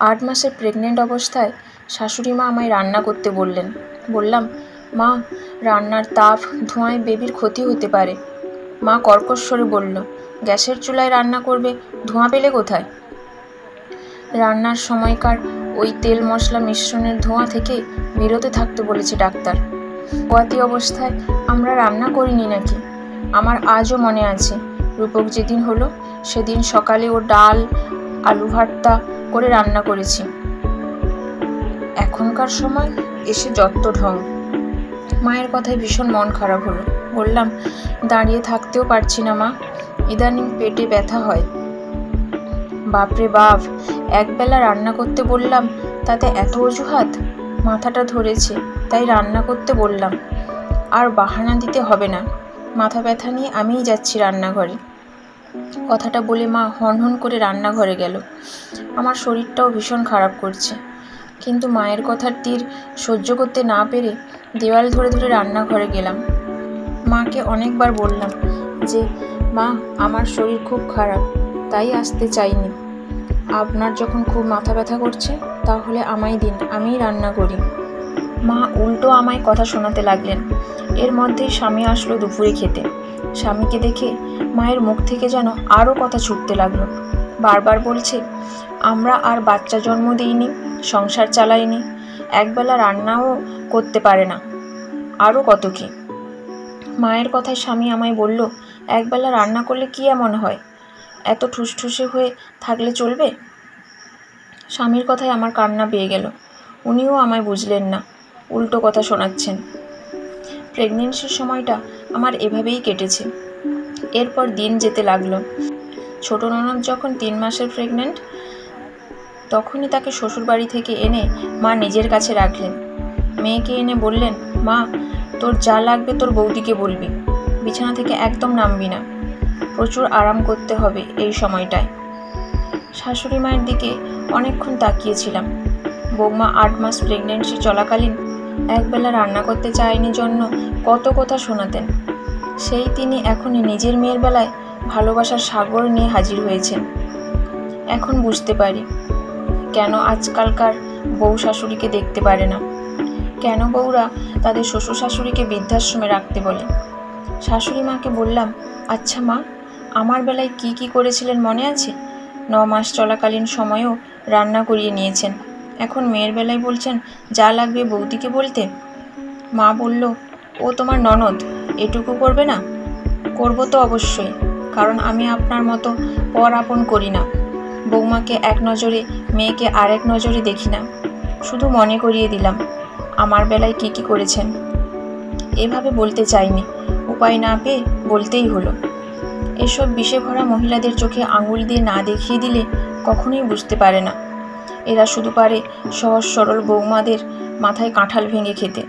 8 মাসের প্রেগনেন্ট অবস্থায় শাশুড়ি মা আমায় রান্না করতে বললেন। বললাম, মা, রান্নার তাপ ধোঁয়ায় বেবির ক্ষতি হতে পারে। মা কর্কশ স্বরে বলল, গ্যাসের চুলায় রান্না করবে, ধোঁয়া পেলে কোথায়? রান্নার সময়কার ওই তেল মশলা মিশ্রণের ধোঁয়া থেকে বিরত থাকতে বলেছে ডাক্তার। পোয়াতি অবস্থায় আমরা রান্না করিনি নাকি? আমার আজও মনে আছে, রূপক যেদিন হলো সেদিন সকালে ও ডাল আলু ভর্তা করে রান্না করেছি। এখনকার সময় এসে যত ঢং। মায়ের কথায় ভীষণ মন খারাপ হলো। বললাম, দাঁড়িয়ে থাকতেও পারছি না মা, ইদানিং পেটে ব্যথা হয়। বাপরে বাপ, একবেলা রান্না করতে বললাম তাতে এত অজুহাত? মাথাটা ধরেছে তাই রান্না করতে বললাম। আর বাহানা দিতে হবে না, মাথা ব্যথা নিয়ে আমিই যাচ্ছি রান্নাঘরে। কথাটা বলে মা হনহন করে রান্নাঘরে গেল। আমার শরীরটাও ভীষণ খারাপ করছে, কিন্তু মায়ের কথার তীর সহ্য করতে না পেরে দেওয়াল ধরে ধরে রান্নাঘরে গেলাম। মাকে অনেকবার বললাম যে, মা, আমার শরীর খুব খারাপ, তাই আসতে চাইনি। আপনার যখন খুব মাথা ব্যথা করছে তাহলে আমায় দিন, আমিই রান্না করি। মা উল্টো আমায় কথা শোনাতে লাগলেন। এর মধ্যেই স্বামী আসলো দুপুরে খেতে। স্বামীকে দেখে মায়ের মুখ থেকে যেন আরও কথা ছুটতে লাগলো। বারবার বলছে, আমরা আর বাচ্চা জন্ম দিইনি, সংসার চালাইনি, একবেলা রান্নাও করতে পারে না, আরও কত কি। মায়ের কথায় স্বামী আমায় বলল, একবেলা রান্না করলে কি এমন হয়? এত ঠুসঠুসে হয়ে থাকলে চলবে? স্বামীর কথায় আমার কান্না পেয়ে গেল। উনিও আমায় বুঝলেন না, উল্টো কথা শোনাচ্ছেন। প্রেগনেন্সির সময়টা আমার এভাবেই কেটেছে। এরপর দিন যেতে লাগলো। ছোট ননদ যখন 3 মাসের প্রেগনেন্ট, তখনই তাকে শ্বশুরবাড়ি থেকে এনে মা নিজের কাছে রাখলেন। মেয়েকে এনে বললেন, মা, তোর যা লাগবে তোর বৌদিকে বলবি, বিছানা থেকে একদম নামবি না, প্রচুর আরাম করতে হবে এই সময়টায়। শাশুড়ি মায়ের দিকে অনেকক্ষণ তাকিয়েছিলাম। বৌমা 8 মাস প্রেগনেন্সি চলাকালীন একবেলা রান্না করতে চায়নি জন্য কত কথা শোনাতেন। সেই তিনি এখনই নিজের মেয়ের বেলায় ভালোবাসার সাগর নিয়ে হাজির হয়েছেন। এখন বুঝতে পারি কেন আজকালকার বউ শাশুড়িকে দেখতে পারে না, কেন বউরা তাদের শ্বশুর শাশুড়িকে বৃদ্ধাশ্রমে রাখতে বলে। শাশুড়ি মাকে বললাম, আচ্ছা মা, আমার বেলায় কি কি করেছিলেন মনে আছে? 9 মাস চলাকালীন সময়েও রান্না করিয়ে নিয়েছেন, এখন মেয়ের বেলায় বলছেন যা লাগবে বৌদিকে বলতে। মা বলল, ও তোমার ননদ, এটুকু করবে না? করব তো অবশ্যই, কারণ আমি আপনার মতো পর আপন করি না। বৌমাকে এক নজরে, মেয়েকে আরেক নজরে দেখি না। শুধু মনে করিয়ে দিলাম আমার বেলায় কি কি করেছেন। এভাবে বলতে চাইনি, উপায় না পেয়ে বলতেই হলো। এসব বিষে ভরা মহিলাদের চোখে আঙুল দিয়ে না দেখিয়ে দিলে কখনোই বুঝতে পারে না। এরা শুধু পারে সহজ সরল বৌমাদের মাথায় কাঁঠাল ভেঙে খেতে।